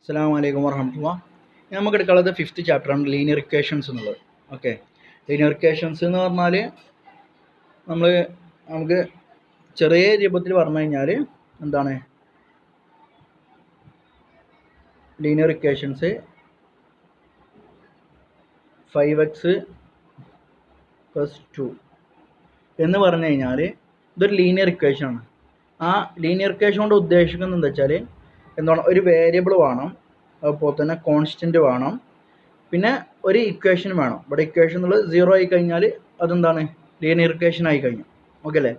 അസ്സലാമു അലൈക്കും വറഹ്മത്തുള്ളാഹി. നമുക്ക് എടുക്കാനുള്ളത് 5th ചാപ്റ്ററാണ് ലീനിയർ ഇക്വേഷൻസ് എന്നുള്ളത്. ഓക്കെ, ലീനിയർ ഇക്വേഷൻസ് എന്ന് പറഞ്ഞാൽ നമുക്ക് ചെറിയ രൂപത്തിൽ പറഞ്ഞു കഴിഞ്ഞാൽ എന്താണ് ലീനിയർ ഇക്വേഷൻസ് 5x + 2 എന്ന് പറഞ്ഞു കഴിഞ്ഞാൽ ഇതൊരു ലീനിയർ ഇക്വേഷനാണ്. ആ ലീനിയർ ഇക്വേഷൻ കൊണ്ട് ഉദ്ദേശിക്കുന്നത് എന്താ വെച്ചാൽ എന്താണ്, ഒരു വേരിയബിൾ വേണം, അതുപോലെ തന്നെ കോൺസ്റ്റൻറ്റ് വേണം, പിന്നെ ഒരു ഇക്വേഷൻ വേണം. ഇവിടെ ഇക്വേഷൻ എന്നുള്ളത് 0 ആയി കഴിഞ്ഞാൽ അതെന്താണ്, ലീനിയർ ഇക്വേഷൻ ആയി കഴിഞ്ഞു. ഓക്കെ അല്ലേ?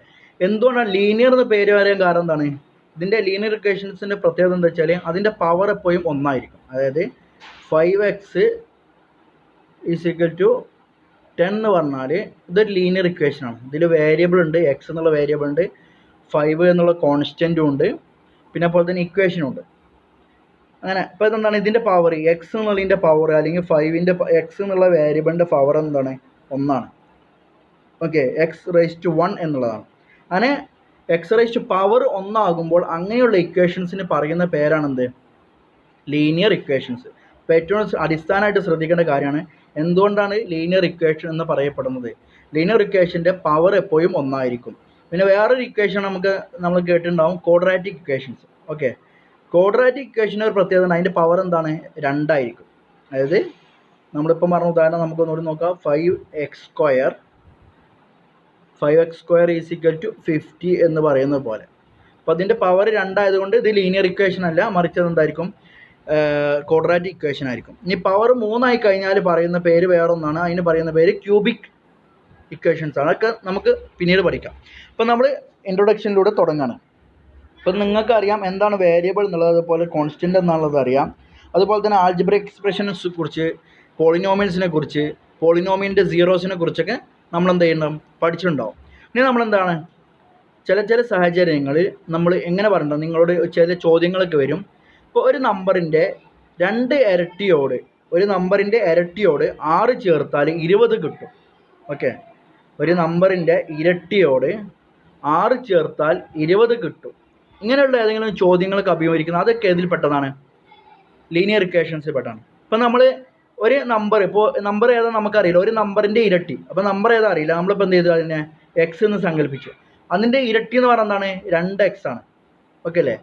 എന്തുകൊണ്ടാണ് ലീനിയർ എന്ന് പേര് പറയാൻ കാരണം എന്താണ്? ഇതിൻ്റെ ലീനിയർ ഇക്വേഷൻസിൻ്റെ പ്രത്യേകത എന്താ വെച്ചാൽ അതിൻ്റെ പവർ എപ്പോഴും ഒന്നായിരിക്കും. അതായത് 5x = 10 എന്ന് പറഞ്ഞാൽ ഇതൊരു ലീനിയർ ഇക്വേഷനാണ്. ഇതിൽ വേരിയബിൾ ഉണ്ട്, എക്സ് എന്നുള്ള വേരിയബിൾ ഉണ്ട്, 5 എന്നുള്ള കോൺസ്റ്റൻറ്റും ഉണ്ട്, പിന്നെ അതുപോലെ തന്നെ ഇക്വേഷനും ഉണ്ട്. അങ്ങനെ ഇപ്പോൾ ഇതെന്താണ്, ഇതിൻ്റെ പവർ എക്സ് എന്നുള്ളതിൻ്റെ പവർ അല്ലെങ്കിൽ 5ൻ്റെ എക്സ് എന്നുള്ള വേരിയബിളിൻ്റെ പവർ എന്താണ്, 1 ആണ്. ഓക്കെ, x⁻1 എന്നുള്ളതാണ്. അങ്ങനെ x⁻പവർ 1 ആകുമ്പോൾ അങ്ങനെയുള്ള ഇക്വേഷൻസിന് പറയുന്ന പേരാണെന്ത്, ലീനിയർ ഇക്വേഷൻസ്. ഇപ്പോൾ ഏറ്റവും അടിസ്ഥാനമായിട്ട് ശ്രദ്ധിക്കേണ്ട കാര്യമാണ് എന്തുകൊണ്ടാണ് ലീനിയർ ഇക്വേഷൻ എന്ന് പറയപ്പെടുന്നത്. ലീനിയർ ഇക്വേഷൻ്റെ പവർ എപ്പോഴും 1 ആയിരിക്കും. പിന്നെ വേറൊരു ഇക്വേഷൻ നമ്മൾ കേട്ടിട്ടുണ്ടാവും, ക്വാഡ്രാറ്റിക് ഇക്വേഷൻസ്. ഓക്കെ, ക്വാഡ്രാറ്റിക് ഇക്വേഷൻ്റെ ഒരു പ്രത്യേകത അതിൻ്റെ പവർ എന്താണ്, 2 ആയിരിക്കും. അതായത് നമ്മളിപ്പം പറഞ്ഞ ഉദാഹരണം നമുക്കൊന്നുകൂടി നോക്കാം. 5x² = 50 എന്ന് പറയുന്നത് പോലെ. അപ്പോൾ അതിൻ്റെ പവർ 2 ആയതുകൊണ്ട് ഇത് ലീനിയർ ഇക്വേഷൻ അല്ല, മറിച്ച് എന്തായിരിക്കും, ക്വാഡ്രാറ്റിക് ഇക്വേഷൻ ആയിരിക്കും. ഇനി പവർ 3 ആയി കഴിഞ്ഞാൽ പറയുന്ന പേര് വേറൊന്നാണ്. അതിന് പറയുന്ന പേര് ക്യൂബിക് ഇക്വേഷൻസ് ആണ്. അതൊക്കെ നമുക്ക് പിന്നീട് പഠിക്കാം. അപ്പോൾ നമ്മൾ ഇൻട്രൊഡക്ഷനിലൂടെ തുടങ്ങുകയാണ്. അപ്പം നിങ്ങൾക്കറിയാം എന്താണ് വേരിയബിൾ എന്നുള്ളത്, അതുപോലെ കോൺസ്റ്റൻ്റ് എന്നുള്ളത് അറിയാം. അതുപോലെ തന്നെ ആൾജിബ്രിക് എക്സ്പ്രഷൻസിനെ കുറിച്ച്, പോളിനോമിയൽസിനെ കുറിച്ച്, പോളിനോമിയലിൻ്റെ സീറോസിനെ കുറിച്ചൊക്കെ നമ്മൾ എന്ത് ചെയ്യണം, പഠിച്ചിട്ടുണ്ടാവും. ഇനി നമ്മളെന്താണ് ചില സാഹചര്യങ്ങളിൽ നമ്മൾ എങ്ങനെ പറയണം, നിങ്ങളോട് ചില ചോദ്യങ്ങളൊക്കെ വരും. ഇപ്പോൾ ഒരു നമ്പറിൻ്റെ 2 ഇരട്ടിയോട് 6 ചേർത്താൽ 20 കിട്ടും. ഓക്കെ, ഒരു നമ്പറിൻ്റെ ഇരട്ടിയോട് 6 ചേർത്താൽ 20 കിട്ടും. ഇങ്ങനെയുള്ള ഏതെങ്കിലും ചോദ്യങ്ങളൊക്കെ അഭിമുഖീകരിക്കുന്നത് അതൊക്കെ ഏതിൽപ്പെട്ടതാണ്, ലീനിയർ ഇക്വേഷൻസിൽ പെട്ടാണ്. ഇപ്പം നമ്മൾ ഒരു നമ്പർ, ഇപ്പോൾ നമ്പർ ഏതാ നമുക്കറിയില്ല, ഒരു നമ്പറിൻ്റെ ഇരട്ടി. അപ്പോൾ നമ്പർ ഏതാ അറിയില്ല, നമ്മളിപ്പോൾ എന്ത് ചെയ്തു, അതിനെ എക്സ് എന്ന് സങ്കല്പിച്ചു. അതിൻ്റെ ഇരട്ടി എന്ന് പറയുന്നത് എന്താണ്, 2x ആണ്. ഓക്കെ അല്ലേ?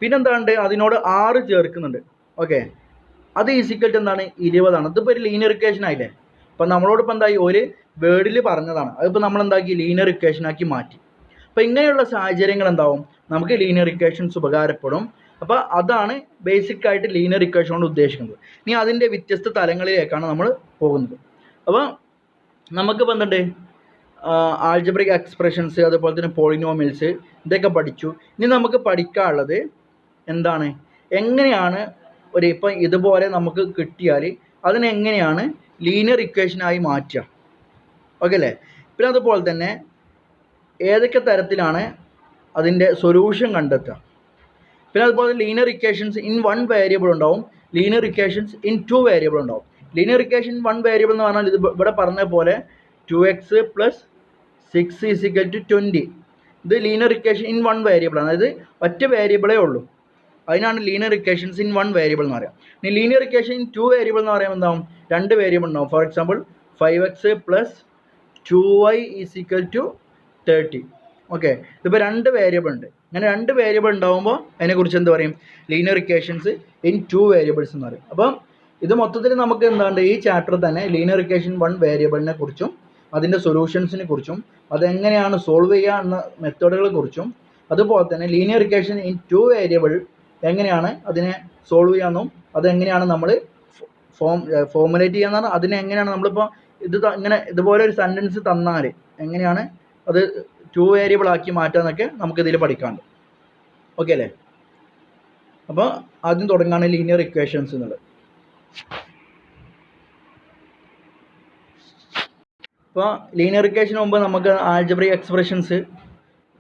പിന്നെന്താണ്ട് അതിനോട് 6 ചേർക്കുന്നുണ്ട്. ഓക്കെ, അത് = എന്താണ്, 20 ആണ്. ഇതിപ്പോൾ ഒരു ലീനിയർ ഇക്വേഷൻ ആയില്ലേ? അപ്പം നമ്മളോടിപ്പോൾ എന്തായി, ഒരു വേർഡിൽ പറഞ്ഞതാണ്, അതിപ്പോൾ നമ്മൾ എന്താക്കി, ലീനിയർ ഇക്വേഷനാക്കി മാറ്റി. അപ്പോൾ ഇങ്ങനെയുള്ള സാഹചര്യങ്ങൾ എന്താവും, നമുക്ക് ലീനിയർ ഇക്വേഷൻസ് ഉപകാരപ്പെടും. അപ്പോൾ അതാണ് ബേസിക്കായിട്ട് ലീനിയർ ഇക്വേഷൻ കൊണ്ട് ഉദ്ദേശിക്കുന്നത്. ഇനി അതിൻ്റെ വ്യത്യസ്ത തലങ്ങളിലേക്കാണ് നമ്മൾ പോകുന്നത്. അപ്പോൾ നമുക്കിപ്പോൾ എന്തുണ്ട്, ആൾജിബ്രിക് എക്സ്പ്രഷൻസ്, അതുപോലെ തന്നെ പോളിനോമിയൽസ്, ഇതൊക്കെ പഠിച്ചു. ഇനി നമുക്ക് പഠിക്കാനുള്ളത് എന്താണ്, എങ്ങനെയാണ് ഇപ്പം ഇതുപോലെ നമുക്ക് കിട്ടിയാൽ അതിനെങ്ങനെയാണ് ലീനിയർ ഇക്വേഷനായി മാറ്റുക. ഓക്കെ അല്ലേ? പിന്നെ അതുപോലെ തന്നെ ഏതൊക്കെ തരത്തിലാണ് അതിൻ്റെ സൊല്യൂഷൻ കണ്ടെത്തുക. പിന്നെ അതുപോലെ ലീനിയർ ഇക്വേഷൻസ് ഇൻ 1 വേരിയബിൾ ഉണ്ടാവും, ലീനിയർ ഇക്വേഷൻസ് ഇൻ 2 വേരിയബിൾ ഉണ്ടാവും. ലീനിയർ ഇക്വേഷൻ 1 വേരിയബിൾ എന്ന് പറഞ്ഞാൽ ഇത് ഇവിടെ പറഞ്ഞ പോലെ 2x + 6 = 20. ഇത് ലീനിയർ ഇക്വേഷൻ ഇൻ 1 വേരിയബിൾ ആണ്. അതായത് ഒറ്റ വേരിയബിളേ ഉള്ളൂ. അതിനാണ് ലീനിയർ ഇക്വേഷൻസ് ഇൻ 1 വേരിയബിൾ എന്ന് പറയാം. ഇനി ലീനിയർ ഇക്വേഷൻ ഇൻ 2 വേരിയബിൾ എന്ന് പറയുമ്പോൾ എന്താവും, 2 വേരിയബിൾ ഉണ്ടാവും. For example 5x + 2y = 30. Okay, ഇതിപ്പോൾ 2 വേരിയബിൾ ഉണ്ട്. അങ്ങനെ 2 വേരിയബിൾ ഉണ്ടാകുമ്പോൾ അതിനെക്കുറിച്ച് എന്ത് പറയും, ലീനിയർ ഇക്വേഷൻസ് ഇൻ 2 വേരിയബിൾസ് എന്ന് പറയും. അപ്പം ഇത് മൊത്തത്തിൽ നമുക്ക് എന്താണ്ട് ഈ ചാപ്റ്റർ തന്നെ ലീനിയർ ഇക്വേഷൻ 1 വേരിയബിളിനെ കുറിച്ചും അതിൻ്റെ സൊല്യൂഷൻസിനെ കുറിച്ചും അതെങ്ങനെയാണ് സോൾവ് ചെയ്യുക എന്ന മെത്തേഡുകളെ കുറിച്ചും, അതുപോലെ തന്നെ ലീനിയർ ഇക്വേഷൻ ഇൻ 2 വേരിയബിൾ എങ്ങനെയാണ് അതിനെ സോൾവ് ചെയ്യാമെന്നും അതെങ്ങനെയാണ് നമ്മൾ ഫോർമുലേറ്റ് ചെയ്യാമെന്നാണ്, അതിനെ എങ്ങനെയാണ് നമ്മളിപ്പോൾ ഇതുപോലെ ഒരു സെൻറ്റൻസ് തന്നാൽ എങ്ങനെയാണ് അത് 2 വേരിയബിൾ ആക്കി മാറ്റാമെന്നൊക്കെ നമുക്കിതിൽ പഠിക്കാനുണ്ട്. ഓക്കെ അല്ലേ? അപ്പോൾ ആദ്യം തുടങ്ങുകയാണ് ലീനിയർ ഇക്വേഷൻസ് എന്നുള്ളത്. ഇപ്പോൾ ലീനിയർ ഇക്വേഷന് മുമ്പ് നമുക്ക് ആൾജിബ്രിക് എക്സ്പ്രഷൻസ്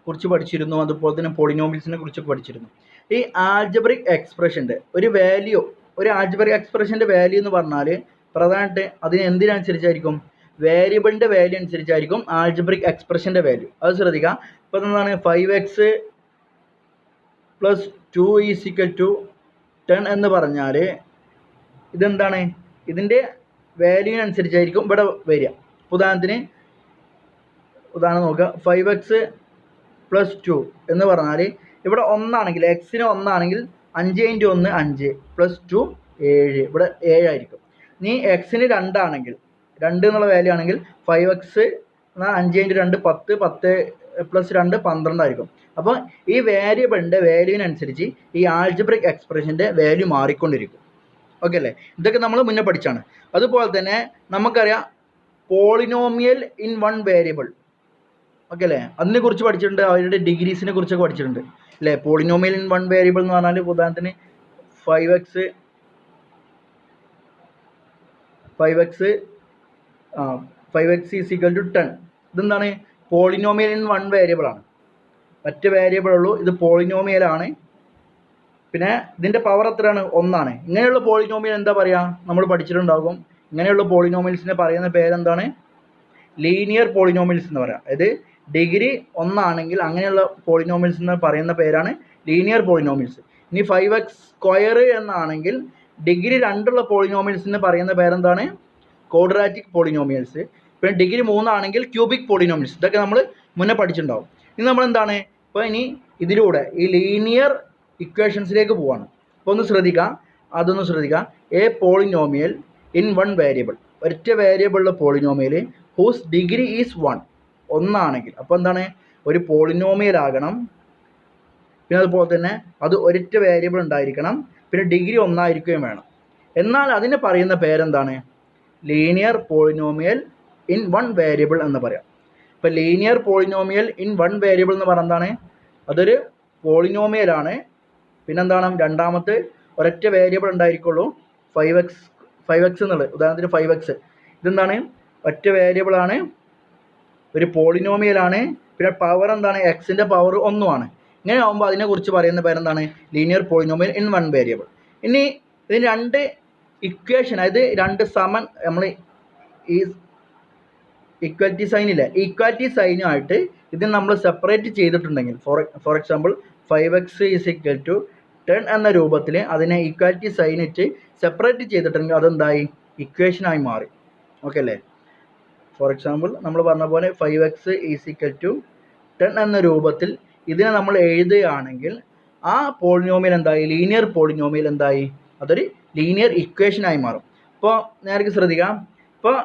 കുറിച്ച് പഠിച്ചിരുന്നു, അതുപോലെ തന്നെ പോളിനോമിയൽസിനെ കുറിച്ചൊക്കെ പഠിച്ചിരുന്നു. ഈ ആൾജിബ്രിക് എക്സ്പ്രഷൻ്റെ ഒരു വാല്യൂ, ഒരു ആൾജിബ്രിക് എക്സ്പ്രഷൻ്റെ വാല്യൂ എന്ന് പറഞ്ഞാൽ പ്രധാനമായിട്ട് അതിന് എന്തിനനുസരിച്ചായിരിക്കും, വേരിയബിളിൻ്റെ വാല്യൂ അനുസരിച്ചായിരിക്കും ആൾജിബ്രിക് എക്സ്പ്രഷൻ്റെ വാല്യൂ. അത് ശ്രദ്ധിക്കുക. ഇപ്പോൾ എന്താണ്, 5x + 2 = 10 എന്ന് പറഞ്ഞാൽ ഇതെന്താണ്, ഇതിൻ്റെ വാല്യൂവിനനുസരിച്ചായിരിക്കും ഇവിടെ വരിക. ഉദാഹരണം നോക്കുക, 5x + 2 എന്ന് പറഞ്ഞാൽ ഇവിടെ ഒന്നാണെങ്കിൽ, എക്സിന് ഒന്നാണെങ്കിൽ 5 × 1 5 + 2 7, ഇവിടെ 7 ആയിരിക്കും. ഇനി എക്സിന് 2 ആണെങ്കിൽ, 2 എന്നുള്ള വാല്യൂ ആണെങ്കിൽ 5x എന്നാൽ 5 × 2 10, 10 + 2 12 ആയിരിക്കും. അപ്പോൾ ഈ വേരിയബിളിൻ്റെ വാല്യൂവിനനുസരിച്ച് ഈ ആൾജിബ്രിക് എക്സ്പ്രഷൻ്റെ വാല്യൂ മാറിക്കൊണ്ടിരിക്കും. ഓക്കെ അല്ലേ? ഇതൊക്കെ നമ്മൾ മുന്നേ പഠിച്ചാണ്. അതുപോലെ തന്നെ നമുക്കറിയാം polynomial in one variable. Okay അല്ലേ? അതിനെക്കുറിച്ച് പഠിച്ചിട്ടുണ്ട്, അവരുടെ ഡിഗ്രീസിനെ കുറിച്ചൊക്കെ പഠിച്ചിട്ടുണ്ട് അല്ലേ? പോളിനോമിയൽ ഇൻ വൺ വേരിയബിൾ എന്ന് പറഞ്ഞാൽ ഉദാഹരണത്തിന് 5x = 10. ഇതെന്താണ്? പോളിനോമിയൽ ഇൻ വൺ വേരിയബിൾ ആണ്. ഒറ്റ വേരിയബിൾ ഉള്ളൂ, ഇത് പോളിനോമിയലാണ്. പിന്നെ ഇതിൻ്റെ പവർ എത്രയാണ്? 1 ആണ്. ഇങ്ങനെയുള്ള പോളിനോമിയൽ എന്താ പറയുക? നമ്മൾ പഠിച്ചിട്ടുണ്ടാകും. ഇങ്ങനെയുള്ള പോളിനോമിയൽസിനെ പറയുന്ന പേരെന്താണ്? ലീനിയർ പോളിനോമിയൽസ് എന്ന് പറയാം. അതായത് ഡിഗ്രി 1 ആണെങ്കിൽ അങ്ങനെയുള്ള പോളിനോമിയൽസ് എന്ന് പറയുന്ന പേരാണ് ലീനിയർ പോളിനോമിയൽസ്. ഇനി 5x² എന്നാണെങ്കിൽ ഡിഗ്രി 2 ഉള്ള പോളിനോമിയൽസിന് പറയുന്ന പേരെന്താണ്? Quadratic polynomials. പിന്നെ ഡിഗ്രി 3 ആണെങ്കിൽ ക്യൂബിക് പോളിനോമിയൽസ്. ഇതൊക്കെ നമ്മൾ മുന്നേ പഠിച്ചിട്ടുണ്ടാവും. ഇനി നമ്മളെന്താണ് ഇപ്പോൾ ഇനി ഇതിലൂടെ ഈ ലീനിയർ ഇക്വേഷൻസിലേക്ക് പോവാണ്. അപ്പോൾ അതൊന്ന് ശ്രദ്ധിക്കുക. A polynomial in one variable, ഒറ്റ വേരിയബിളിലെ പോളിനോമിയൽ ഹൂസ് ഡിഗ്രി ഈസ് 1 ഒന്നാണെങ്കിൽ, അപ്പോൾ എന്താണ്? ഒരു പോളിനോമിയൽ ആകണം. പിന്നെ അതുപോലെ തന്നെ അത് ഒരൊറ്റ വേരിയബിൾ ഉണ്ടായിരിക്കണം. പിന്നെ ഡിഗ്രി 1 ആയിരിക്കുകയും വേണം. എന്നാൽ അതിന് പറയുന്ന പേരെന്താണ്? Linear polynomial in one variable എന്ന് പറയാം. ഇപ്പോൾ linear polynomial in one variable എന്ന് പറയുന്നതാണ്, അതൊരു പോളിനോമിയലാണ്. പിന്നെന്താണ്? രണ്ടാമത്തെ ഒരൊറ്റ വേരിയബിൾ ഉണ്ടായിരിക്കുള്ളൂ, 5x എന്നുള്ളത്. ഉദാഹരണത്തിന് 5x ഇതെന്താണ്? ഒറ്റ വേരിയബിളാണ്, ഒരു പോളിനോമിയലാണ്. പിന്നെ പവർ എന്താണ്? എക്സിൻ്റെ പവർ 1 ആണ്. ഇങ്ങനെ ആകുമ്പോൾ അതിനെക്കുറിച്ച് പറയുന്ന പേരെന്താണ്? Linear polynomial in one variable. ഇനി ഇതിന് 2 ഇക്വേഷൻ, അതായത് 2 സമൻ, നമ്മൾ ഈ ഈക്വാലിറ്റി സൈനില്ലേ, ഈക്വാലിറ്റി സൈനുമായിട്ട് ഇതിന് നമ്മൾ സെപ്പറേറ്റ് ചെയ്തിട്ടുണ്ടെങ്കിൽ, ഫോർ എക്സാമ്പിൾ 5x = 10 എന്ന രൂപത്തിൽ അതിനെ ഈക്വാലിറ്റി സൈനിട്ട് സെപ്പറേറ്റ് ചെയ്തിട്ടുണ്ടെങ്കിൽ അതെന്തായി? ഇക്വേഷനായി മാറി. ഓക്കെ അല്ലേ? ഫോർ എക്സാമ്പിൾ നമ്മൾ പറഞ്ഞ പോലെ 5x = 10 എന്ന രൂപത്തിൽ ഇതിനെ നമ്മൾ എഴുതുകയാണെങ്കിൽ ആ പോളിനോമിയൽ എന്തായി? ലീനിയർ പോളിനോമിയൽ എന്തായി? അതൊരു ലീനിയർ ഇക്വേഷനായി മാറും. ഇപ്പോൾ നേരത്തെ ശ്രദ്ധിക്കാം. ഇപ്പോൾ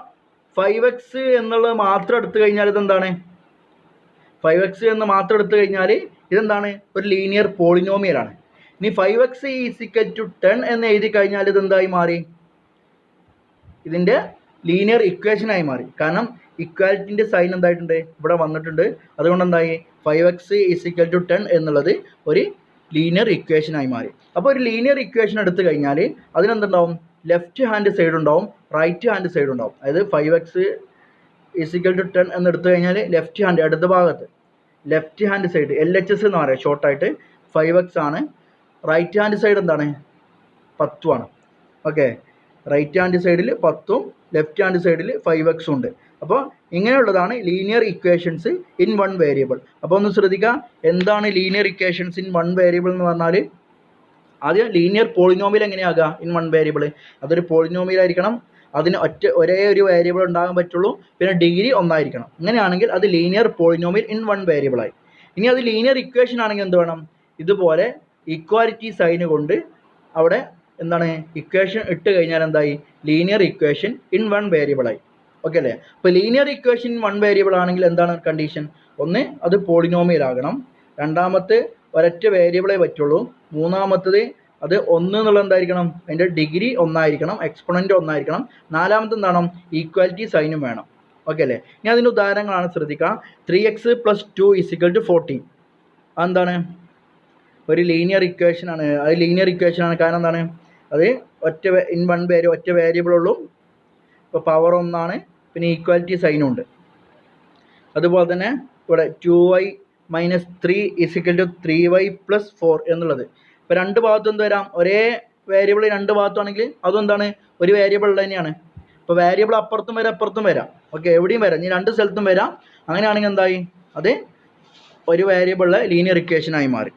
5x എന്നുള്ളത് മാത്രം എടുത്തു കഴിഞ്ഞാൽ ഇതെന്താണ്? 5x എന്ന് മാത്രം എടുത്തു കഴിഞ്ഞാൽ ഇതെന്താണ്? ഒരു ലീനിയർ പോളിനോമിയലാണ്. ഇനി 5x = 10 എന്ന് എഴുതി കഴിഞ്ഞാൽ ഇതെന്തായി മാറി? ഇതിൻ്റെ ലീനിയർ ഇക്വേഷനായി മാറി. കാരണം ഇക്വാലിറ്റിൻ്റെ സൈൻ എന്തായിട്ടുണ്ട്? ഇവിടെ വന്നിട്ടുണ്ട്. അതുകൊണ്ട് എന്തായി? 5x = 10 എന്നുള്ളത് ഒരു ലീനിയർ ഇക്വേഷനായി മാറി. അപ്പോൾ ഒരു ലീനിയർ ഇക്വേഷൻ എടുത്തു കഴിഞ്ഞാൽ അതിനെന്തുണ്ടാവും? ലെഫ്റ്റ് ഹാൻഡ് സൈഡ് ഉണ്ടാവും, റൈറ്റ് ഹാൻഡ് സൈഡ് ഉണ്ടാവും. അതായത് 5x = 10 എന്ന് എടുത്തു കഴിഞ്ഞാൽ ലെഫ്റ്റ് ഹാൻഡ്, അടുത്ത ഭാഗത്ത് ലെഫ്റ്റ് ഹാൻഡ് സൈഡ് LHS എന്ന് പറയാം ഷോർട്ടായിട്ട്, 5x ആണ്. റൈറ്റ് ഹാൻഡ് സൈഡ് എന്താണ്? 10 ആണ്. ഓക്കെ, റൈറ്റ് ഹാൻഡ് സൈഡിൽ 10ഉം ലെഫ്റ്റ് ഹാൻഡ് സൈഡിൽ 5x ഉണ്ട്. അപ്പോൾ ഇങ്ങനെയുള്ളതാണ് linear equations in one variable. അപ്പോൾ ഒന്ന് ശ്രദ്ധിക്കുക, എന്താണ് linear equations in one variable എന്ന് പറഞ്ഞാൽ? ആദ്യം ലീനിയർ പോളിനോമിയൽ എങ്ങനെയാകുക ഇൻ വൺ വേരിയബിൾ? അതൊരു പോളിനോമിയൽ ആയിരിക്കണം, അതിന് ഒരേ ഒരു വേരിയബിൾ ഉണ്ടാകാൻ പറ്റുള്ളൂ, പിന്നെ ഡിഗ്രി 1 ആയിരിക്കണം. ഇങ്ങനെയാണെങ്കിൽ അത് ലീനിയർ പോളിനോമിയൽ ഇൻ വൺ വേരിയബിളായി. ഇനി അത് ലീനിയർ ഇക്വേഷൻ ആണെങ്കിൽ എന്ത് വേണം? ഇതുപോലെ ഇക്വാലിറ്റി സൈന് കൊണ്ട് അവിടെ എന്താണ്? ഇക്വേഷൻ ഇട്ട് കഴിഞ്ഞാൽ എന്തായി? ലീനിയർ ഇക്വേഷൻ ഇൻ വൺ വേരിയബിളായി. ഓക്കെ അല്ലേ? അപ്പോൾ linear equation in one variable ആണെങ്കിൽ എന്താണ് കണ്ടീഷൻ? ഒന്ന്, അത് പോളിനോമിയൽ ആകണം. രണ്ടാമത്തെ ഒരൊറ്റ വേരിയബിളേ പറ്റുള്ളൂ. മൂന്നാമത്തത് അത് 1 എന്നുള്ളത് എന്തായിരിക്കണം? അതിൻ്റെ ഡിഗ്രി 1 ആയിരിക്കണം, എക്സ്പോണൻറ്റ് 1 ആയിരിക്കണം. നാലാമത്തെ എന്താണ്? ഈക്വാലിറ്റി സൈനും വേണം. ഓക്കെ അല്ലേ? ഇനി അതിൻ്റെ ഉദാഹരണങ്ങളാണ് ശ്രദ്ധിക്കുക. 3x + 2 = 14. അതെന്താണ്? ഒരു ലീനിയർ ഇക്വേഷനാണ്. അത് ലീനിയർ ഇക്വേഷനാണ്. കാരണം എന്താണ്? അത് ഒറ്റ വേരിയബിൾ ഉള്ളൂ. ഇപ്പോൾ പവർ 1 ആണ്, പിന്നെ ഈക്വാലിറ്റി സൈനും ഉണ്ട്. അതുപോലെ തന്നെ ഇവിടെ 2y - 3 = 3y + 4 എന്നുള്ളത്. ഇപ്പോൾ രണ്ട് ഭാഗത്തും എന്ത് വരാം? ഒരേ വേരിയബിൾ രണ്ട് ഭാഗത്താണെങ്കിൽ അതെന്താണ്? ഒരു വേരിയബിൾ തന്നെയാണ്. ഇപ്പോൾ വേരിയബിൾ അപ്പുറത്തും വരാം അപ്പുറത്തും വരാം. ഓക്കെ, എവിടെയും വരാം, ഇനി രണ്ട് സ്ഥലത്തും വരാം. അങ്ങനെയാണെങ്കിൽ എന്തായി? അത് ഒരു വേരിയബിളിലെ ലീനിയർ ഇക്വേഷനായി മാറി.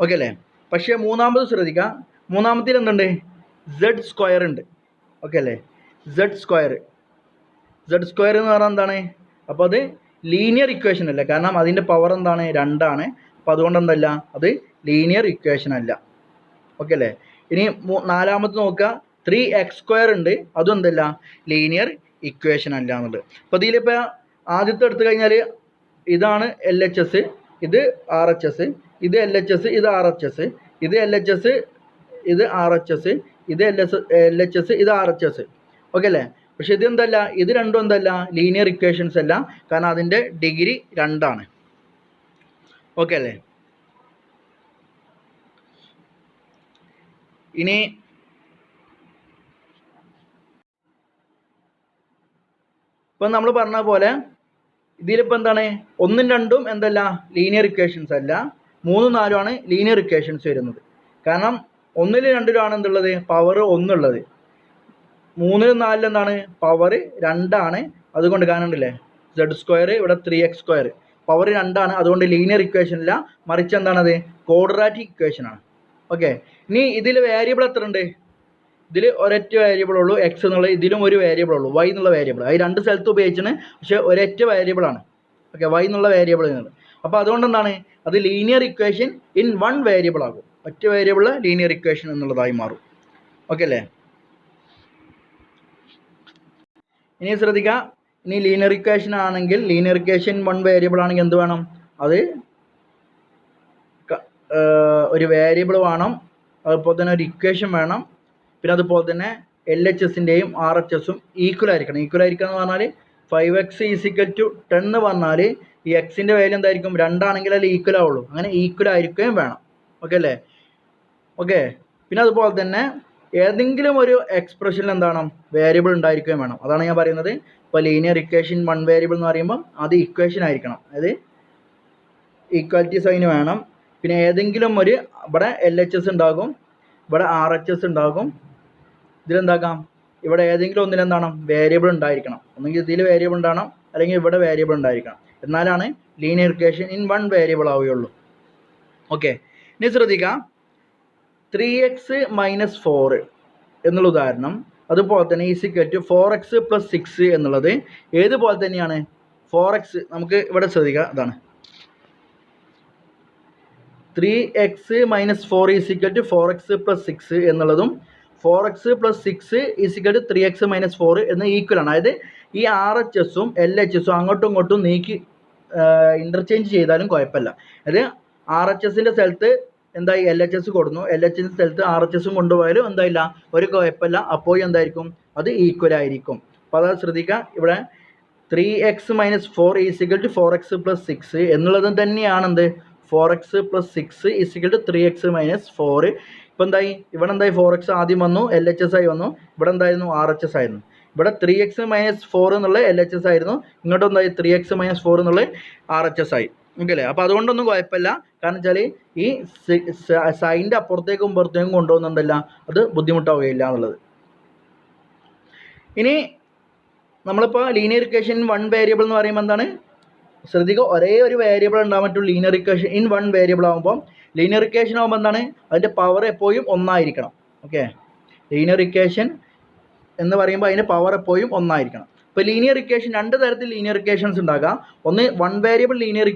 ഓക്കെ അല്ലേ? പക്ഷേ മൂന്നാമത് ശ്രദ്ധിക്കുക, മൂന്നാമത്തിൽ എന്തുണ്ട്? സെഡ് സ്ക്വയർ ഉണ്ട്. ഓക്കെ അല്ലേ? സെഡ് സ്ക്വയർ എന്ന് പറഞ്ഞാൽ എന്താണ്? അപ്പോൾ അത് ലീനിയർ ഇക്വേഷൻ അല്ല, കാരണം അതിൻ്റെ പവർ എന്താണ്? 2 ആണ്. അപ്പോൾ അതുകൊണ്ട് എന്തല്ല, അത് ലീനിയർ ഇക്വേഷൻ അല്ല. ഓക്കെ അല്ലേ? ഇനി നാലാമത്തെ നോക്കുക, 3x² ഉണ്ട്, അതും എന്തല്ല, ലീനിയർ ഇക്വേഷൻ അല്ല എന്നുള്ളത്. അപ്പോൾ ഇതിലിപ്പോൾ ആദ്യത്തെ എടുത്തു കഴിഞ്ഞാൽ ഇതാണ് LHS, ഇത് RHS, ഇത് LHS, ഇത് RHS, ഇത് LHS, ഇത് RHS, ഇത് LHS, ഇത് RHS. ഓക്കെ അല്ലേ? പക്ഷെ ഇത് എന്തല്ല, ഇത് രണ്ടും എന്തല്ല, ലീനിയർ ഇക്വേഷൻസ് അല്ല, കാരണം അതിൻ്റെ ഡിഗ്രി 2 ആണ്. ഓക്കെ അല്ലേ? ഇനി ഇപ്പം നമ്മൾ പറഞ്ഞ പോലെ ഇതിലിപ്പോൾ എന്താണ്, 1ഉം 2ഉം എന്തല്ല, ലീനിയർ ഇക്വേഷൻസ് അല്ല, 3ഉം 4ഉം ആണ് ലീനിയർ ഇക്വേഷൻസ് വരുന്നത്. കാരണം 1ലും 2ലും ആണ് എന്തുള്ളത്, പവർ 1 ഉള്ളത്. 3ലും 4ലും എന്താണ്, പവർ 2 ആണ്. അതുകൊണ്ട് കാണുന്നില്ലേ, Z², ഇവിടെ 3x², പവർ 2 ആണ്. അതുകൊണ്ട് ലീനിയർ ഇക്വേഷൻ ഇല്ല, മറിച്ച് എന്താണത്, ക്വാഡ്രാറ്റിക് ഇക്വേഷൻ ആണ്. ഓക്കെ. ഇനി ഇതിൽ വേരിയബിൾ എത്ര ഉണ്ട്? ഇതിൽ ഒരൊറ്റ വേരിയബിൾ ഉള്ളൂ, എക്സ് എന്നുള്ള. ഇതിലും ഒരു വേരിയബിൾ ഉള്ളൂ, വൈ എന്നുള്ള വേരിയബിൾ. അത് 2 സ്ഥലത്ത് ഉപയോഗിച്ചാണ്, പക്ഷേ ഒരൊറ്റ വേരിയബിൾ ആണ്. ഓക്കെ, വൈ എന്നുള്ള വേരിയബിൾ എന്നുള്ളത്. അപ്പോൾ അതുകൊണ്ട് എന്താണ്, അത് ലീനിയർ ഇക്വേഷൻ ഇൻ 1 വേരിയബിൾ ആകും. ഒറ്റ വേരിയബിൾ ലീനിയർ ഇക്വേഷൻ എന്നുള്ളതായി മാറും. ഓക്കെ അല്ലേ? ഇനി ശ്രദ്ധിക്കുക, ഇനി ലീനിയർ ഇക്വേഷൻ ആണെങ്കിൽ, ലീനിയർ ഇക്വേഷൻ 1 വേരിയബിൾ ആണെങ്കിൽ എന്ത് വേണം? അത് ഒരു വേരിയബിൾ വേണം, അതുപോലെ തന്നെ ഒരു ഇക്വേഷൻ വേണം, പിന്നെ അതുപോലെ തന്നെ LHSൻ്റെയും RHSഉം ഈക്വൽ ആയിരിക്കണം. ഈക്വൽ ആയിരിക്കുക എന്ന് പറഞ്ഞാൽ 5x = 10 എന്ന് പറഞ്ഞാൽ ഈ എക്സിൻ്റെ വാല്യൂ എന്തായിരിക്കും? 2 ആണെങ്കിൽ അതിൽ ഈക്വൽ ആവുള്ളൂ. അങ്ങനെ ഈക്വൽ ആയിരിക്കുകയും വേണം. ഓക്കെ അല്ലേ? ഓക്കെ. പിന്നെ അതുപോലെ തന്നെ ഏതെങ്കിലും ഒരു എക്സ്പ്രഷനിൽ എന്താണ്, വേരിയബിൾ ഉണ്ടായിരിക്കുകയും വേണം. അതാണ് ഞാൻ പറയുന്നത്. ഇപ്പോൾ ലീനിയർ ഇക്വേഷൻ 1 വേരിയബിൾ എന്ന് പറയുമ്പോൾ അത് ഇക്വേഷൻ ആയിരിക്കണം, അതായത് ഈക്വാലിറ്റി സൈൻ വേണം. പിന്നെ ഏതെങ്കിലും ഒരു, ഇവിടെ LHS ഉണ്ടാകും, ഇവിടെ RHS ഉണ്ടാകും. ഇതിലെന്താക്കാം, ഇവിടെ ഏതെങ്കിലും ഒന്നിൽ എന്താണ്, വേരിയബിൾ ഉണ്ടായിരിക്കണം. ഒന്നെങ്കിൽ ഇതിൽ വേരിയബിൾ ഉണ്ടാകണം, അല്ലെങ്കിൽ ഇവിടെ വേരിയബിൾ ഉണ്ടായിരിക്കണം. എന്നാലാണ് ലീനിയർ ഇക്വേഷൻ ഇൻ 1 വേരിയബിൾ ആവുകയുള്ളൂ. ഓക്കെ. ഇനി ശ്രദ്ധിക്കാം, 3x - 4 എന്നുള്ള ഉദാഹരണം, അതുപോലെ തന്നെ = 4x + 6 എന്നുള്ളത് ഏതുപോലെ തന്നെയാണ്. 4x നമുക്ക് ഇവിടെ ശ്രദ്ധിക്കാം, ഇതാണ് 3x - 4 = 4x + 6 എന്നുള്ളതും 4x + 6 = 3x - 4 എന്ന് ഈക്വൽ ആണ്. അതായത് ഈ RHSഉം LHSഉം അങ്ങോട്ടും ഇങ്ങോട്ടും നീക്കി ഇൻ്റർചേഞ്ച് ചെയ്താലും കുഴപ്പമില്ല. അതായത് RHSൻ്റെ സ്ഥലത്ത് എന്തായി, LHS കൊടുന്നു, LHSൻ്റെ സ്ഥലത്ത് RHSഉം കൊണ്ടുപോയാലും എന്തായില്ല, ഒരു കുഴപ്പമില്ല. അപ്പോൾ എന്തായിരിക്കും, അത് ഈക്വൽ ആയിരിക്കും. അപ്പോൾ അത് ശ്രദ്ധിക്കുക, ഇവിടെ 3x - 4 = 4x + 6 എന്നുള്ളത് തന്നെയാണ് എന്ത്, 4x + 6 = 3x - 4. ഇപ്പോൾ എന്തായി, ഇവിടെ എന്തായി, 4x ആദ്യം വന്നു, LHS ആയി വന്നു. ഇവിടെ എന്തായിരുന്നു, RHS ആയിരുന്നു. ഇവിടെ 3x - 4 എന്നുള്ള LHS ആയിരുന്നു, ഇങ്ങോട്ട് എന്തായി, 3x - 4 എന്നുള്ള RHS ആയി. ഓക്കെ അല്ലേ? അപ്പോൾ അതുകൊണ്ടൊന്നും കുഴപ്പമില്ല. കാരണം വെച്ചാൽ ഈ സൈൻ്റെ അപ്പുറത്തേക്കും പുറത്തേക്കും കൊണ്ടുപോകുന്നുണ്ടല്ല, അത് ബുദ്ധിമുട്ടാവുകയില്ല എന്നുള്ളത്. ഇനി നമ്മളിപ്പോൾ ലീനിയർ ഇക്വേഷൻ 1 വേരിയബിൾ എന്ന് പറയുമ്പോൾ എന്താണ്, ശ്രദ്ധിക്കുക, ഒരേ ഒരു വേരിയബിൾ ഉണ്ടാകാൻ പറ്റുള്ളൂ. ലീനിയർ ഇക്വേഷൻ ഇൻ 1 വേരിയബിൾ ആകുമ്പോൾ, ലീനിയർ ഇക്വേഷൻ ആകുമ്പോൾ എന്താണ്, അതിൻ്റെ പവർ എപ്പോഴും 1 ആയിരിക്കണം. ഓക്കെ, ലീനിയർ ഇക്വേഷൻ എന്ന് പറയുമ്പോൾ അതിൻ്റെ പവർ എപ്പോഴും 1 ആയിരിക്കണം. ഇപ്പോൾ ലീനിയർ ഇക്വേഷൻ 2 തരത്തിൽ ലീനിയർ ഇക്വേഷൻസ് ഉണ്ടാകാം. ഒന്ന് 1 വേരിയബിൾ ലീനിയർ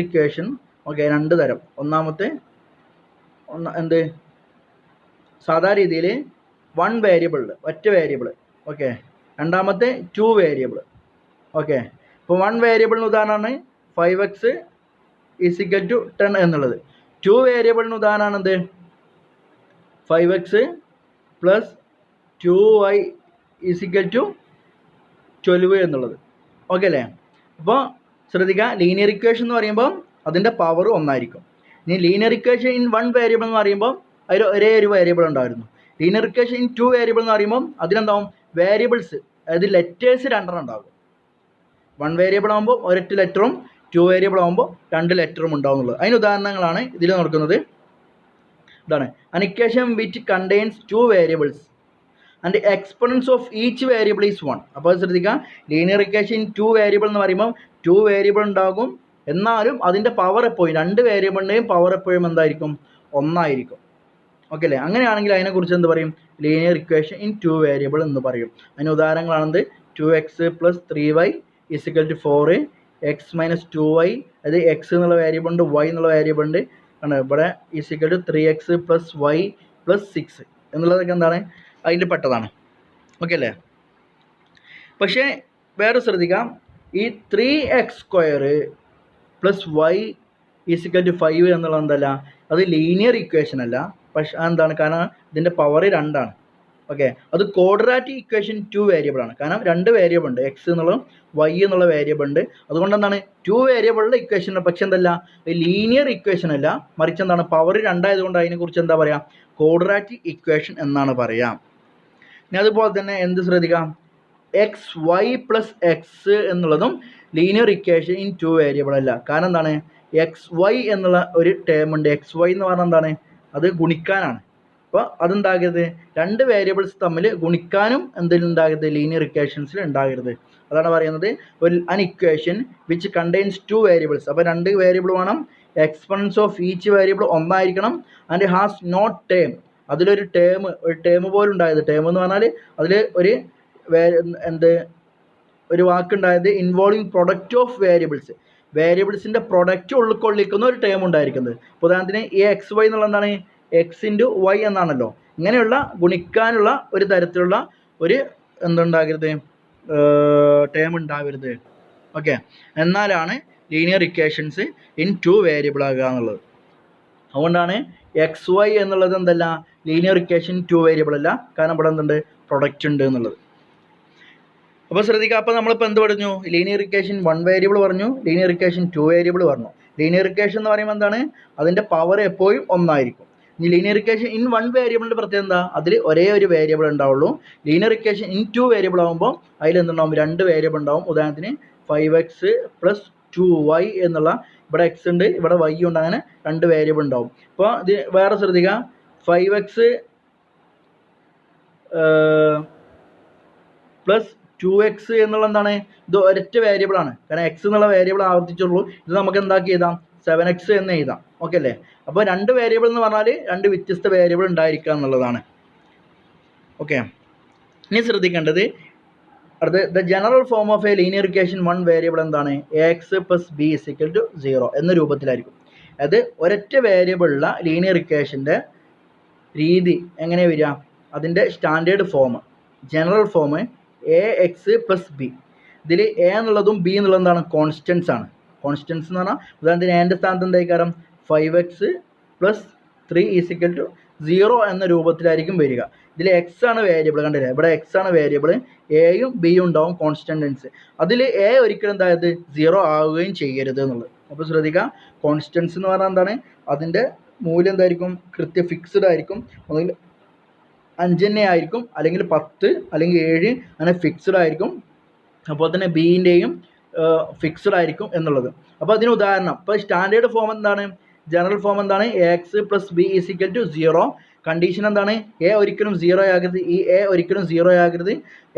ഇക്വേഷൻ. ഓക്കെ, 2 തരം. ഒന്നാമത്തെ എന്ത്, സാധാ രീതിയിൽ 1 വേരിയബിൾ, ഒറ്റ വേരിയബിൾ. ഓക്കെ. രണ്ടാമത്തെ 2 വേരിയബിൾ. ഓക്കെ. ഇപ്പോൾ 1 വേരിയബിളിന് ഉദാഹരണമാണ് 5x = 10 എന്നുള്ളത്. 2 വേരിയബിളിന് ഉദാഹരണമാണ് എന്ത്, 5x + 2y = 12 എന്നുള്ളത്. ഓക്കെ അല്ലേ? അപ്പോൾ ശ്രദ്ധിക്കുക, ലീനിയർ ഇക്വേഷൻ എന്ന് പറയുമ്പോൾ അതിൻ്റെ പവർ 1 ആയിരിക്കും. ഇനി ലീനിയർ ഇക്വേഷൻ ഇൻ 1 വേരിയബിൾ എന്ന് പറയുമ്പോൾ അതിൽ ഒരേ ഒരു വേരിയബിൾ ഉണ്ടായിരുന്നു. ലീനിയർ ഇക്വേഷൻ ഇൻ 2 വേരിയബിൾ എന്ന് പറയുമ്പോൾ അതിലെന്താവും, വേരിയബിൾസ്, അതായത് ലെറ്റേഴ്സ് 2 ഉണ്ടാകും. 1 വേരിയബിൾ ആകുമ്പോൾ ഒരൊറ്റ ലെറ്ററും 2 വേരിയബിൾ ആകുമ്പോൾ 2 ലെറ്ററും ഉണ്ടാവുന്നുള്ളത്. അതിന് ഉദാഹരണങ്ങളാണ് ഇതിൽ നടക്കുന്നത്. ഇതാണ് an equation which contains 2 variables and the exponents of each variable is 1. അപ്പോൾ ശ്രദ്ധിക്കുക, ലീനിയർ ഇക്വേഷൻ 2 വേരിയബിൾ എന്ന് പറയുമ്പോൾ 2 വേരിയബിൾ ഉണ്ടാകും, എന്നാലും അതിൻ്റെ പവർ എപ്പോഴും, 2 വേരിയബിളിൻ്റെയും പവർ എപ്പോഴും എന്തായിരിക്കും, 1 ആയിരിക്കും. ഓക്കെ അല്ലേ? അങ്ങനെയാണെങ്കിൽ അതിനെക്കുറിച്ച് എന്ത് പറയും? ലീനിയർ ഇക്വേഷൻ ഇൻ 2 വേരിയബിൾ എന്ന് പറയും. അതിന് ഉദാഹരണങ്ങളാണെന്ത്? 2x + 3y = 4, x - 2y, അത് x എന്നുള്ള വേരിയബിൾ ഉണ്ട്, y എന്നുള്ള വേരിയബിൾ ഉണ്ട്. ആണ് ഇവിടെ = 3x + y + 6 എന്നുള്ളതൊക്കെ എന്താണ്? അതിൽ പെട്ടതാണ്. ഓക്കെ അല്ലേ? പക്ഷേ വേറെ ശ്രദ്ധിക്കാം, ഈ 3x² + y = 5 എന്നുള്ളത് എന്തല്ല, അത് ലീനിയർ ഇക്വേഷൻ അല്ല. പക്ഷെ എന്താണ്? കാരണം ഇതിൻ്റെ പവർ 2 ആണ്. ഓക്കെ, അത് ക്വാഡ്രാറ്റിക് ഇക്വേഷൻ 2 വേരിയബിൾ ആണ്. കാരണം 2 വേരിയബിൾ ഉണ്ട്, x എന്നുള്ളതും y എന്നുള്ള വേരിയബിൾ ഉണ്ട്. അതുകൊണ്ട് എന്താണ് 2 വേരിയബിളിൻ്റെ ഇക്വേഷൻ, പക്ഷെ എന്തല്ല, ലീനിയർ ഇക്വേഷൻ അല്ല, മറിച്ച് എന്താണ്, പവർ 2 ആയതുകൊണ്ട് അതിനെക്കുറിച്ച് എന്താ പറയുക? ക്വാഡ്രാറ്റിക് ഇക്വേഷൻ എന്നാണ് പറയാം. ഇനി അതുപോലെ തന്നെ എന്ത് ശ്രദ്ധിക്കാം, xy + x എന്നുള്ളതും ലീനിയർ ഇക്വേഷൻ ഇൻ 2 വേരിയബിൾ അല്ല. കാരണം എന്താണ്, xy എന്നുള്ള ഒരു ടേം ഉണ്ട്. xy എന്ന് പറഞ്ഞാൽ എന്താണ്? അത് ഗുണിക്കാനാണ്. അപ്പോൾ അതെന്താകരുത്, 2 വേരിയബിൾസ് തമ്മിൽ ഗുണിക്കാനും എന്തെങ്കിലും ഉണ്ടാകരുത്, ലീനിയർ ഇക്വേഷൻസിൽ ഉണ്ടാകരുത്. അതാണ് പറയുന്നത് അൻ ഇക്വേഷൻ വിച്ച് കണ്ടെയ്ൻസ് 2 വേരിയബിൾസ്. അപ്പോൾ 2 വേരിയബിൾ വേണം, എക്സ്പൊണൻസ് ഓഫ് ഈച്ച് വേരിയബിൾ ഒന്നായിരിക്കണം, ആൻഡ് ഹാസ് നോട്ട് ടേം, അതിലൊരു ടേം പോലും ഉണ്ടായത്. ടേം എന്ന് പറഞ്ഞാൽ അതിൽ ഒരു വാക്കുണ്ടായത് ഇൻവോൾവിങ് പ്രൊഡക്റ്റ് ഓഫ് വേരിയബിൾസിൻ്റെ പ്രൊഡക്റ്റ് ഉൾക്കൊള്ളിക്കുന്ന ഒരു ടേം ഉണ്ടായിരിക്കുന്നത്. ഉദാഹരണത്തിന് ഈ xy എന്നുള്ള എന്താണ്? x × y എന്നാണല്ലോ. ഇങ്ങനെയുള്ള ഗുണിക്കാനുള്ള ഒരു തരത്തിലുള്ള ഒരു എന്തുണ്ടാകരുത്, ടേം ഉണ്ടാകരുത്. ഓക്കെ, എന്നാലാണ് ലീനിയർ ഇക്വേഷൻസ് ഇൻ 2 വേരിയബിൾ ആകുക എന്നുള്ളത്. അതുകൊണ്ടാണ് xy എന്നുള്ളത് എന്തല്ല, ലീനിയർ ഇക്വേഷൻ 2 വേരിയബിൾ അല്ല. കാരണം ഇവിടെ എന്തുണ്ട്? പ്രൊഡക്റ്റ് ഉണ്ട് എന്നുള്ളത്. അപ്പോൾ ശ്രദ്ധിക്കുക, അപ്പോൾ നമ്മളിപ്പോൾ എന്ത് പറഞ്ഞു? ലീനിയർ ഇക്വേഷൻ 1 വേരിയബിൾ പറഞ്ഞു, ലീനിയർ ഇക്വേഷൻ 2 വേരിയബിൾ പറഞ്ഞു. ലീനിയർ ഇക്വേഷൻ എന്ന് പറയുമ്പോൾ എന്താണ്? അതിൻ്റെ പവർ എപ്പോഴും ഒന്നായിരിക്കും. ഇനി ലീനിയർ ഇക്വേഷൻ ഇൻ 1 വേരിയബിളിൻ്റെ പ്രത്യേകത എന്താ? അതിൽ ഒരേ ഒരു വേരിയബിൾ ഉണ്ടാവുള്ളൂ. ലീനിയർ ഇക്വേഷൻ ഇൻ 2 വേരിയബിൾ ആകുമ്പോൾ അതിൽ എന്തുണ്ടാവും? 2 വേരിയബിൾ ഉണ്ടാവും. ഉദാഹരണത്തിന് 5x + 2y എന്നുള്ള, ഇവിടെ x ഉണ്ട്, ഇവിടെ y ഉണ്ട്, അങ്ങനെ 2 വേരിയബിൾ ഉണ്ടാവും. അപ്പോൾ ഇത് വേറെ ശ്രദ്ധിക്കുക, 5x + 2x എന്നുള്ള എന്താണ്? ഇത് ഒരൊറ്റ വേരിയബിൾ ആണ്. കാരണം x എന്നുള്ള വേരിയബിൾ ആവർത്തിച്ചുള്ളൂ. ഇത് നമുക്ക് എന്താക്കി എഴുതാം? 7x എന്ന് എഴുതാം. ഓക്കെ അല്ലേ? അപ്പോൾ 2 വേരിയബിൾ എന്ന് പറഞ്ഞാൽ 2 വ്യത്യസ്ത വേരിയബിൾ ഉണ്ടായിരിക്കുക എന്നുള്ളതാണ്. ഓക്കെ, ഇനി ശ്രദ്ധിക്കേണ്ടത് അടുത്ത് the general form of A linear equation 1 variable എന്താണ്? ax + b = 0 എന്ന രൂപത്തിലായിരിക്കും. അത് ഒരൊറ്റ വേരിയബിളുള്ള ലീനിയർ ഇക്വേഷൻ്റെ രീതി എങ്ങനെ വരിക? അതിൻ്റെ standard form, general form ax + b. ഇതിൽ a എന്നുള്ളതും b എന്നുള്ളതും എന്താണ്? കോൺസ്റ്റൻസ് ആണ്. കോൺസ്റ്റൻസ് എന്ന് പറഞ്ഞാൽ ഉദാഹരണത്തിന് എൻ്റെ സ്ഥാനത്ത് എന്തായിക്കാരം? 5x + 3 = 0 എന്ന രൂപത്തിലായിരിക്കും വരിക. ഇതിൽ x ആണ് വേരിയബിൾ, കണ്ടില്ലേ? ഇവിടെ x ആണ് വേരിയബിൾ, എയും ബിയും ഉണ്ടാവും കോൺസ്റ്റൻസ്. അതിൽ a ഒരിക്കലും എന്തായത്? 0 ആവുകയും ചെയ്യരുത് എന്നുള്ളത്. അപ്പോൾ ശ്രദ്ധിക്കുക, കോൺസ്റ്റൻസ് എന്ന് പറഞ്ഞാൽ എന്താണ്? അതിൻ്റെ മൂല്യം എന്തായിരിക്കും? ഫിക്സ്ഡ് ആയിരിക്കും. ഒന്നുകിൽ 5 തന്നെ ആയിരിക്കും, അല്ലെങ്കിൽ 10, അല്ലെങ്കിൽ 7, അങ്ങനെ ഫിക്സ്ഡ് ആയിരിക്കും. അപ്പോൾ തന്നെ ബിൻ്റെയും ഫിക്സ്ഡ് ആയിരിക്കും എന്നുള്ളത്. അപ്പോൾ അതിന് ഉദാഹരണം, ഇപ്പോൾ സ്റ്റാൻഡേർഡ് ഫോം എന്താണ്? ജനറൽ ഫോം എന്താണ്? ax + b = 0. കണ്ടീഷൻ എന്താണ്? a ഒരിക്കലും 0 ആകരുത്, ഈ a ഒരിക്കലും 0 ആകരുത്.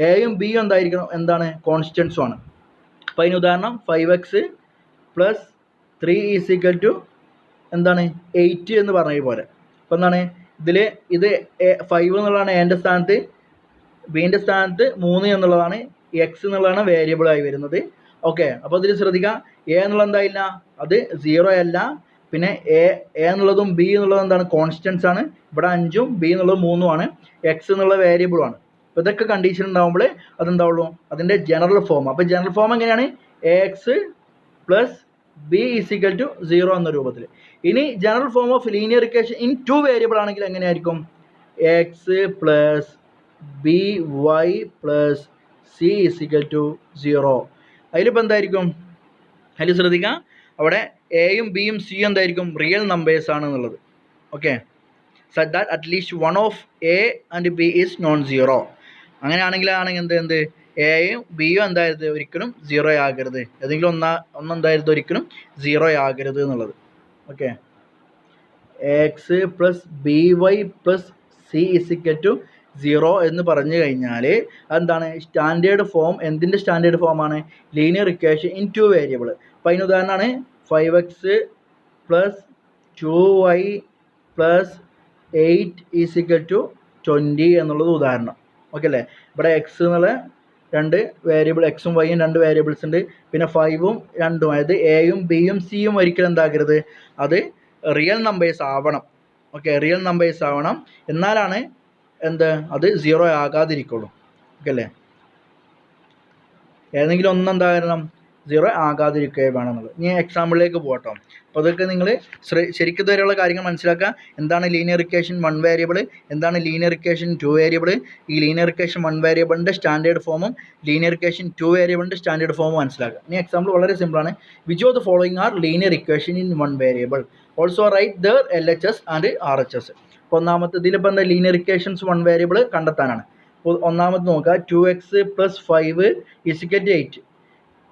എയും ബിയും എന്തായിരിക്കണം? എന്താണ്? കോൺസ്റ്റൻസും ആണ്. അപ്പോൾ അതിന് ഉദാഹരണം 5x + 3 = എന്താണ്? 8 എന്ന് പറഞ്ഞ പോലെ. അപ്പോൾ എന്താണ് ഇതിൽ? ഇത് 5 എന്നുള്ളതാണ് എൻ്റെ സ്ഥാനത്ത്, ബിൻ്റെ സ്ഥാനത്ത് 3 എന്നുള്ളതാണ്, x എന്നുള്ളതാണ് വേരിയബിളായി വരുന്നത്. ഓക്കെ, അപ്പോൾ ഇതിൽ ശ്രദ്ധിക്കുക, a എന്നുള്ളത് എന്തായില്ല? അത് 0 അല്ല. പിന്നെ a എന്നുള്ളതും b എന്നുള്ളതും എന്താണ്? കോൺസ്റ്റൻസ് ആണ്. ഇവിടെ 5ഉം b എന്നുള്ളത് 3ഉം ആണ്. x എന്നുള്ള വേരിയബിളുമാണ്. അപ്പോൾ ഇതൊക്കെ കണ്ടീഷൻ ഉണ്ടാകുമ്പോൾ അതെന്താവുള്ളൂ? അതിൻ്റെ ജനറൽ ഫോം. അപ്പോൾ ജനറൽ ഫോം എങ്ങനെയാണ്? ax + b = 0 എന്ന രൂപത്തിൽ. ഇനി general form of linear equation in 2 variable ആണെങ്കിൽ എങ്ങനെയായിരിക്കും? x + by + c = 0. അതിലിപ്പോൾ എന്തായിരിക്കും? അതിൽ ശ്രദ്ധിക്കുക, അവിടെ എയും ബിയും സിയും എന്തായിരിക്കും? റിയൽ നമ്പേഴ്സ് ആണ് എന്നുള്ളത്. Okay, such that at least 1 of a and b is known 0. അങ്ങനെയാണെങ്കിൽ എന്ത് എയും ബിയും എന്തായത്? ഒരിക്കലും 0 ആകരുത്. ഏതെങ്കിലും ഒന്നെന്തായിരുന്നു? ഒരിക്കലും 0 ആകരുത് എന്നുള്ളത്. ഓക്കെ, ax + by + c = 0 എന്ന് പറഞ്ഞു കഴിഞ്ഞാൽ എന്താണ്? Standard form. എന്തിൻ്റെ സ്റ്റാൻഡേർഡ് ഫോമാണ്? Linear equation in 2 variable. അപ്പോൾ അതിന് ഉദാഹരണമാണ് 5x + 2y + 8 is equal to 20 എന്നുള്ളത് ഉദാഹരണം. ഓക്കെ അല്ലേ? ഇവിടെ എക്സ് എന്നുള്ള രണ്ട് വേരിയബിൾ, എക്സും വൈയും രണ്ട് വേരിയബിൾസ് ഉണ്ട്. പിന്നെ 5ഉം 2ഉം, അതായത് എയും ബിയും സിയും ഒരിക്കലും എന്താക്കരുത്, അത് റിയൽ നമ്പേഴ്സ് ആവണം. ഓക്കെ, റിയൽ നമ്പേഴ്സ് ആവണം, എന്നാലാണ് അത് 0 ആകാതിരിക്കുള്ളൂ. ഓക്കെ അല്ലേ? ഏതെങ്കിലും ഒന്നെന്താകണം, 0 ആകാതിരിക്കുകയും വേണമെന്നുള്ളത്. ഇനി എക്സാമ്പിളിലേക്ക് പോകട്ടോ. അപ്പോൾ അതൊക്കെ നിങ്ങൾ ശരിക്കും ഇതുവരെയുള്ള കാര്യങ്ങൾ മനസ്സിലാക്കുക. എന്താണ് ലീനിയർ ഇക്വേഷൻ 1 വേരിയബിൾ, എന്താണ് ലീനിയർ ഇക്വേഷൻ 2 വേരിയബിൾ, ഈ ലീനിയർ ഇക്വേഷൻ 1 വേരിയബിളിൻ്റെ സ്റ്റാൻഡേർഡ് ഫോമും ലീനിയർ ഇക്വേഷൻ 2 വേരിയബിളിൻ്റെ സ്റ്റാൻഡേർഡ് ഫോമും മനസ്സിലാക്കുക. ഇനി എക്സാമ്പിൾ വളരെ സിമ്പിളാണ്. Which of the following are linear equation in 1 variable, also write their LHS and RHS. അപ്പോൾ ഒന്നാമത്തെ ഇതിലിപ്പോൾ എന്താ, ലീനിയർ ഇക്വേഷൻസ് 1 വേരിയബിൾ കണ്ടെത്താനാണ്. അപ്പോൾ ഒന്നാമത് നോക്കുക, 2x + 5 = 8.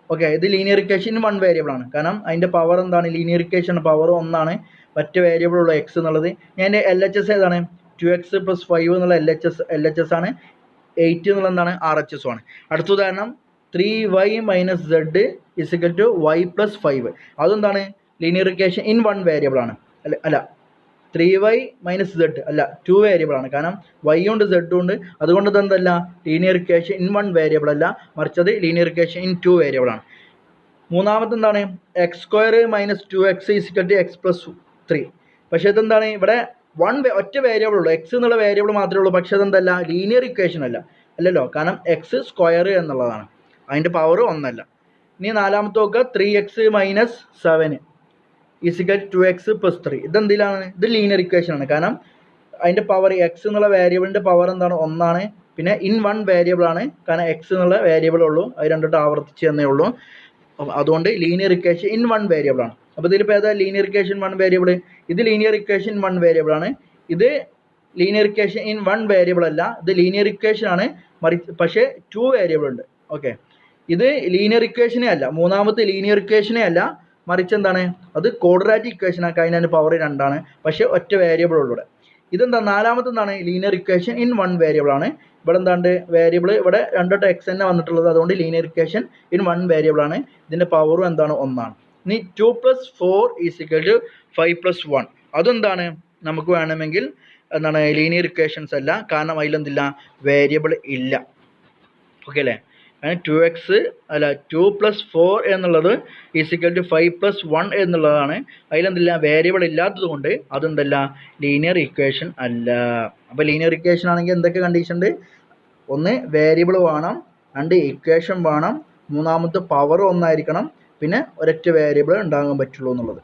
ഓക്കെ, ഇത് ലീനിയർ ഇക്വേഷൻ 1 വേരിയബിൾ ആണ്. കാരണം അതിൻ്റെ പവർ എന്താണ്, ലീനിയർ ഇക്വേഷൻ പവർ 1 ആണ്, മറ്റ് വേരിയബിൾ ഉള്ള എക്സ് എന്നുള്ളത്. ഞാൻ എൻ്റെ LHS ഏതാണ്, 2x + 5 എന്നുള്ള LHS ആണ്, 8 എന്നുള്ള എന്താണ്, RHS ആണ്. അടുത്ത ഉദാഹരണം 3y - z = y + 5. അതെന്താണ്, ലീനിയർ ഇക്വേഷൻ 1 വേരിയബിൾ ആണ്. അല്ല 3y - z അല്ല, 2 വേരിയബിൾ ആണ്. കാരണം y ഉണ്ട് z ഉണ്ട്, അതുകൊണ്ട് ഇതെന്തല്ല, ലീനിയർ ഇക്വേഷൻ 1 വേരിയബിൾ അല്ല, മറിച്ചത് ലീനിയർ ഇക്വേഷൻ 2 വേരിയബിൾ ആണ്. മൂന്നാമത്തെ എന്താണ്, x² - 2x = x + 3. പക്ഷേ ഇതെന്താണ്, ഇവിടെ ഒറ്റ വേരിയബിൾ ഉള്ളൂ, എക്സ് എന്നുള്ള വേരിയബിൾ മാത്രമേ ഉള്ളൂ. പക്ഷേ അതെന്തല്ല, ലീനിയർ ഇക്വേഷൻ അല്ലല്ലോ, കാരണം x² എന്നുള്ളതാണ്, അതിൻ്റെ പവർ 1 അല്ല. ഇനി നാലാമത്തെ നോക്കുക, 3x - 7 = 2x + 3. ഇതെന്തിലാണ്, ഇത് ലീനിയർ ഇക്വേഷൻ ആണ്. കാരണം അതിൻ്റെ പവർ, എക്സ് എന്നുള്ള വേരിയബിളിൻ്റെ പവർ എന്താണ്, 1 ആണ്. പിന്നെ 1 വേരിയബിൾ ആണ്, കാരണം എക്സ് എന്നുള്ള വേരിയബിൾ ഉള്ളൂ, അത് രണ്ടിട്ട് ആവർത്തിച്ച് തന്നേ ഉള്ളൂ. അതുകൊണ്ട് ലീനിയർ ഇക്വേഷൻ 1 വേരിയബിൾ ആണ്. അപ്പോൾ ഇതിലിപ്പോൾ ഏതാ ലീനിയർ ഇക്വേഷൻ 1 വേരിയബിൾ, ഇത് ലീനിയർ ഇക്വേഷൻ 1 വേരിയബിൾ ആണ്. ഇത് ലീനിയർ ഇക്വേഷൻ 1 വേരിയബിൾ അല്ല, ഇത് ലീനിയർ ഇക്വേഷൻ ആണ്, പക്ഷേ 2 വേരിയബിൾ ഉണ്ട്. ഓക്കെ, ഇത് ലീനിയർ ഇക്വേഷനേ അല്ല, മൂന്നാമത്തെ ലീനിയർ ഇക്വേഷനേ അല്ല, മറിച്ച് എന്താണ്, അത് ക്വാഡ്രാറ്റിക് ഇക്വേഷൻ ആക്കി, അതിൻ്റെ പവർ 2 ആണ്, പക്ഷേ ഒറ്റ വേരിയബിൾ ഉള്ളൂ. ഇതെന്താ, നാലാമത്തെ എന്താണ്, ലീനിയർ ഇക്വേഷൻ 1 വേരിയബിൾ ആണ്. ഇവിടെ എന്താണ്ട് വേരിയബിൾ, ഇവിടെ 2 x തന്നെ വന്നിട്ടുള്ളത്, അതുകൊണ്ട് ലീനിയർ ഇക്വേഷൻ 1 വേരിയബിൾ ആണ്. ഇതിൻ്റെ പവറും എന്താണ്, 1 ആണ്. ഇനി 2 + 4 = 5 + 1. അതെന്താണ്, നമുക്ക് വേണമെങ്കിൽ എന്താണ്, ലീനിയർ ഇക്വേഷൻസ് അല്ല, കാരണം അതിലെന്തില്ല, വേരിയബിൾ ഇല്ല. ഓക്കെ അല്ലേ? 2x അല്ല 2 + 4 എന്നുള്ളത് = 5 + 1 എന്നുള്ളതാണ്. അതിലെന്തില്ല, വേരിയബിൾ ഇല്ലാത്തത് കൊണ്ട് അതെന്തല്ല, ലീനിയർ ഇക്വേഷൻ അല്ല. അപ്പോൾ ലീനിയർ ഇക്വേഷൻ ആണെങ്കിൽ എന്തൊക്കെ കണ്ടീഷൻ ഉണ്ട്, ഒന്ന് വേരിയബിൾ വേണം, 2 ഇക്വേഷൻ വേണം, മൂന്നാമത്തെ പവർ 1 ആയിരിക്കണം, പിന്നെ ഒരൊറ്റ വേരിയബിൾ ഉണ്ടാകാൻ പറ്റുള്ളൂ എന്നുള്ളത്.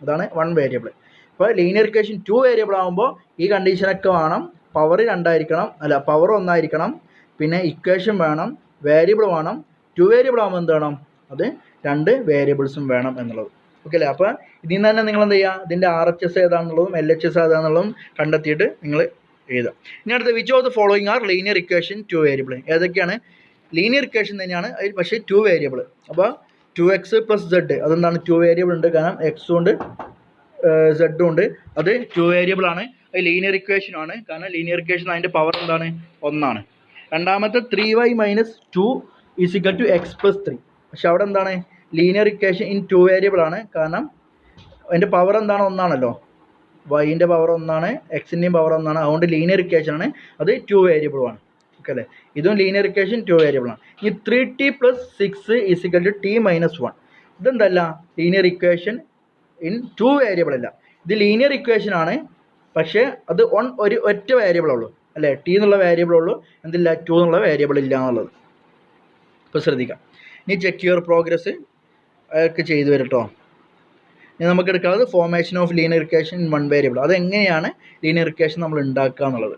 അതാണ് 1 വേരിയബിൾ. അപ്പോൾ ലീനിയർ ഇക്വേഷൻ 2 വേരിയബിൾ ആകുമ്പോൾ ഈ കണ്ടീഷനൊക്കെ വേണം, പവർ 2 ആയിരിക്കണം, അല്ല പവർ 1 ആയിരിക്കണം, പിന്നെ ഇക്വേഷൻ വേണം, വേരിയബിൾ വേണം. 2 വേരിയബിൾ ആകുമ്പോൾ എന്ത് വേണം, അത് 2 വേരിയബിൾസും വേണം എന്നുള്ളത്. ഓക്കെ അല്ലേ? അപ്പോൾ ഇതിൽ നിന്ന് തന്നെ നിങ്ങൾ എന്ത് ചെയ്യുക, ഇതിൻ്റെ RHS ഏതാണെന്നുള്ളതും LHS ഏതാണെന്നുള്ളതും കണ്ടെത്തിയിട്ട് നിങ്ങൾ എഴുതുക. ഇനി അടുത്ത, which of the following are linear equation 2 variable. ഏതൊക്കെയാണ്, ലീനിയർ ഇക്വേഷൻ തന്നെയാണ്, പക്ഷേ 2 വേരിയബിൾ. അപ്പോൾ 2x + z അതെന്താണ്, 2 വേരിയബിൾ ഉണ്ട്, കാരണം എക്സും ഉണ്ട് സെഡും ഉണ്ട്, അത് 2 വേരിയബിൾ ആണ്, അത് ലീനിയർ ഇക്വേഷൻ ആണ്. കാരണം ലീനിയർ ഇക്വേഷൻ അതിൻ്റെ പവർ എന്താണ്, 1 ആണ്. രണ്ടാമത്തെ 3y - 2 = x + 3. പക്ഷെ അവിടെ എന്താണ്, ലീനിയർ ഇക്വേഷൻ 2 വേരിയബിൾ ആണ്, കാരണം അതിൻ്റെ പവർ എന്താണ്, 1 ആണല്ലോ, വൈൻ്റെ പവർ 1 ആണ്, എക്സിൻ്റെയും പവർ 1 ആണ്, അതുകൊണ്ട് ലീനിയർ ഇക്വേഷൻ ആണ്, അത് 2 വേരിയബിൾ ആണ്. ഓക്കെ അല്ലേ? ഇതും ലീനിയർ ഇക്വേഷൻ 2 വേരിയബിൾ ആണ്. ഈ 3t + 6 = t - 1. ഇതെന്തല്ല, linear equation 2 variable അല്ല, ഇത് ലീനിയർ ഇക്വേഷൻ ആണ്, പക്ഷേ അത് ഒറ്റ വേരിയബിൾ ഉള്ളൂ, അല്ലേ, t എന്നുള്ള വേരിയബിൾ ഉള്ളൂ, എന്തില്ല, 2 എന്നുള്ള വേരിയബിൾ ഇല്ല എന്നുള്ളത്. ഇപ്പോൾ ശ്രദ്ധിക്കാം. ഇനി ചെക്ക് യുവർ പ്രോഗ്രസ് ഒക്കെ ചെയ്തു വരും കേട്ടോ. ഇനി നമുക്ക് എടുക്കാവുന്നത് formation of linear equation 1 variable. അതെങ്ങനെയാണ് ലീനിയർ ഇക്വേഷൻ നമ്മൾ ഉണ്ടാക്കുക എന്നുള്ളത്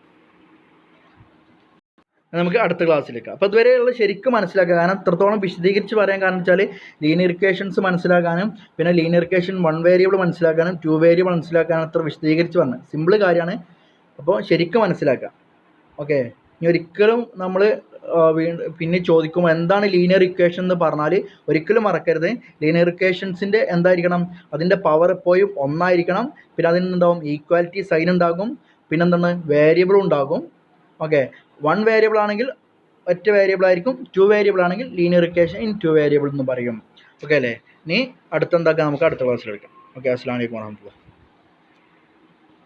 നമുക്ക് അടുത്ത ക്ലാസ്സിലേക്ക്. അപ്പോൾ ഇതുവരെയുള്ള ശരിക്കും മനസ്സിലാക്കുക, കാരണം എത്രത്തോളം വിശദീകരിച്ച് പറയാൻ കാരണം വെച്ചാൽ ലീനിയർ ഇക്വേഷൻസ് മനസ്സിലാക്കാനും പിന്നെ ലീനിയർ ഇക്വേഷൻ 1 വേരിയബിൾ മനസ്സിലാക്കാനും 2 വേരിയബിൾ മനസ്സിലാക്കാനും അത്ര വിശദീകരിച്ച് പറഞ്ഞത് സിമ്പിൾ കാര്യമാണ്. അപ്പോൾ ശരിക്കും മനസ്സിലാക്കുക. ഓക്കെ, ഇനി ഒരിക്കലും നമ്മൾ പിന്നെ ചോദിക്കുമ്പോൾ എന്താണ് ലീനിയർ ഇക്വേഷൻ എന്ന് പറഞ്ഞാൽ ഒരിക്കലും മറക്കരുത്, ലീനിയർ ഇക്വേഷൻസിൻ്റെ എന്തായിരിക്കണം, അതിൻ്റെ പവർ എപ്പോഴും 1 ആയിരിക്കണം, പിന്നെ അതിനുണ്ടാവും ഈക്വാലിറ്റി സൈൻ ഉണ്ടാകും, പിന്നെന്താണ് വേരിയബിൾ ഉണ്ടാകും. ഓക്കെ, 1 വേരിയബിൾ ആണെങ്കിൽ ഒറ്റ വേരിയബിൾ ആയിരിക്കും, 2 വേരിയബിൾ ആണെങ്കിൽ ലീനിയർ ഇക്വേഷൻ 2 വേരിയബിൾ എന്ന് പറയും. ഓക്കെ അല്ലേ? ഇനി അടുത്തെന്താക്കാം, നമുക്ക് അടുത്ത ക്ലാസ്സിൽ എടുക്കാം. ഓക്കെ, അസ്സലാമു അലൈക്കും വറഹ്മത്തുള്ളാഹി.